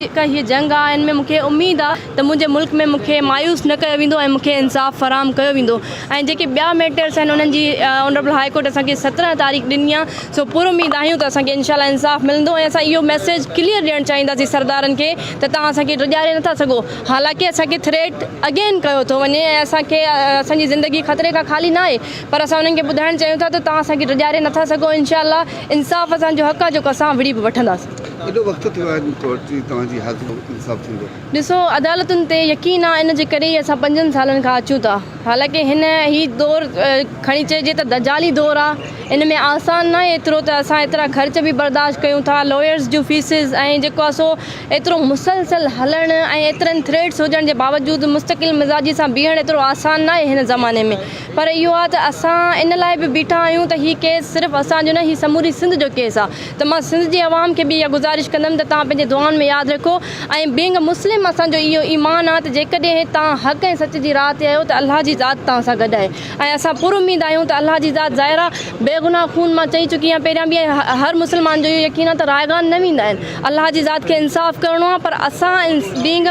का ये जंग आहे, इनमें मूंखे उम्मीद आहे त मुंहिंजे मुल्क में मूंखे मायूस न कयो वेंदो ऐं मूंखे इंसाफ़ फराहम कयो वेंदो। ऐं जेके ॿिया मैटर्स आहिनि उन्हनि जी ऑनरेबल हाई कोर्ट असांखे 17 तारीख़ ॾिनी आहे। सो पूरी उम्मीद आहियूं त असांखे इंशाल्लाह इंसाफ़ मिलंदो ऐं असां इहो मैसेज क्लियर ॾियणु चाहींदासीं सरदारनि खे त तव्हां असांखे रॼाड़े नथा सघो। हालांकि असांखे थ्रेट अगेन कयो थो वञे ऐं असांखे असांजी ज़िंदगी ख़तरे खां ख़ाली न आहे, पर असां उन्हनि खे ॿुधाइणु चाहियूं था त तव्हां असांखे रॼाड़े नथा सघो। इंशाल्लाह इंसाफ़ असांजो हक़ आहे जेको असां विड़ी बि वठंदासीं। एॾो वक़्तु थियो आहे तव्हांजी हालत इंसाफ़ थींदो? ॾिसो, अदालतुनि ते यकीन आहे, इन जे करे ई असां 5 सालनि खां अचूं था। हालांकि ही दौर खणी चइजे त दजाली दौर आहे। इन में आसान न आहे एतिरो त असां एतिरा ख़र्च बि बर्दाश्त कयूं था, लॉयर्स जूं फीसिस ऐं जेको आहे सो एतिरो मुसलसल हलणु ऐं एतिरनि थ्रेड्स हुजण जे बावजूदि मुस्तक़िल मिज़ाजी सां बीहणु एतिरो आसान न आहे हिन ज़माने में। पर इहो आहे त असां इन लाइ बि बीठा आहियूं त हीउ केस सिर्फ़ु असांजो न, हीउ समूरी सिंध जो केस आहे। त मां सिंध जी आवाम खे बि इहा गुज़ारिश कंदमि त तव्हां पंहिंजे दुआनि में यादि रखो ऐं बीइंग अ मुस्लिम असांजो इहो ईमान आहे त जेकॾहिं तव्हां हक़ ऐं सच जी राह ते आहियो त अलाह जी ज़ात तव्हां सां गॾु आहे। ऐं असां पूरी उम्मीद आहियूं त अलाह जी ज़ात ज़ाहिर आहे बेगुनाह खून मां चई चुकी आहियां पहिरियां बि, हर मुस्लमान जो इहो यकीन आहे त रायगान न वेंदा आहिनि। अलाह जी ज़ात खे इंसाफ़ करिणो आहे, पर असां बीइंग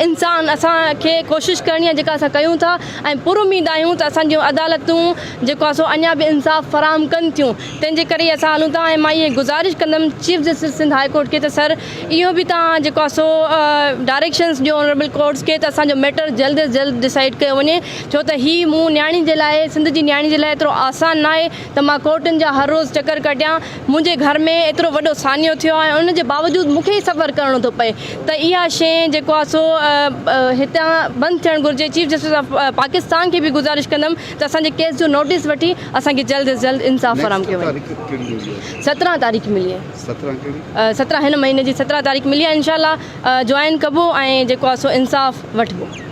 इंसान असांखे कोशिशि करणी आहे जेका असां कयूं था ऐं पूरी उम्मीद आहियूं त असांजूं अदालतूं जेको आहे सो अञा बि इंसाफ़ फराहम कनि थियूं। तंहिंजे करे ई असां हलूं था ऐं मां इहे गुज़ारिश कंदमि chief justice Sindh high court खे त सर इहो बि तव्हां जेको आहे सो डायरेक्शंस ॾियो ऑनरेबल कोर्ट्स खे त असांजो मैटर जल्द अज़ जल्द डिसाइड कयो वञे, छो त ही मूं न्याणी जे लाइ, सिंध जी न्याणी जे लाइ एतिरो आसान न आहे त मां कोर्टनि जा हर रोज़ु चकर कटियां। मुंहिंजे घर में एतिरो वॾो सानियो थियो आहे, उन जे बावजूदि मूंखे ई सफ़र करिणो थो पए। त इहा शइ जेको आहे सो हितां बंदि थियणु घुरिजे। चीफ जस्टिस ऑफ पाकिस्तान खे बि गुज़ारिश कंदमि त असांजे केस जो नोटिस वठी असांखे जल्द अज़ जल्द इंसाफ़ फराहम कयो वञे। 17 तारीख़ मिली आहे। 17 हिन महीने जी 17 तारीख़ मिली आहे। इंशाल्लाह ज्वाइन कबो ऐं जेको आहे सो इंसाफ़ वठिबो।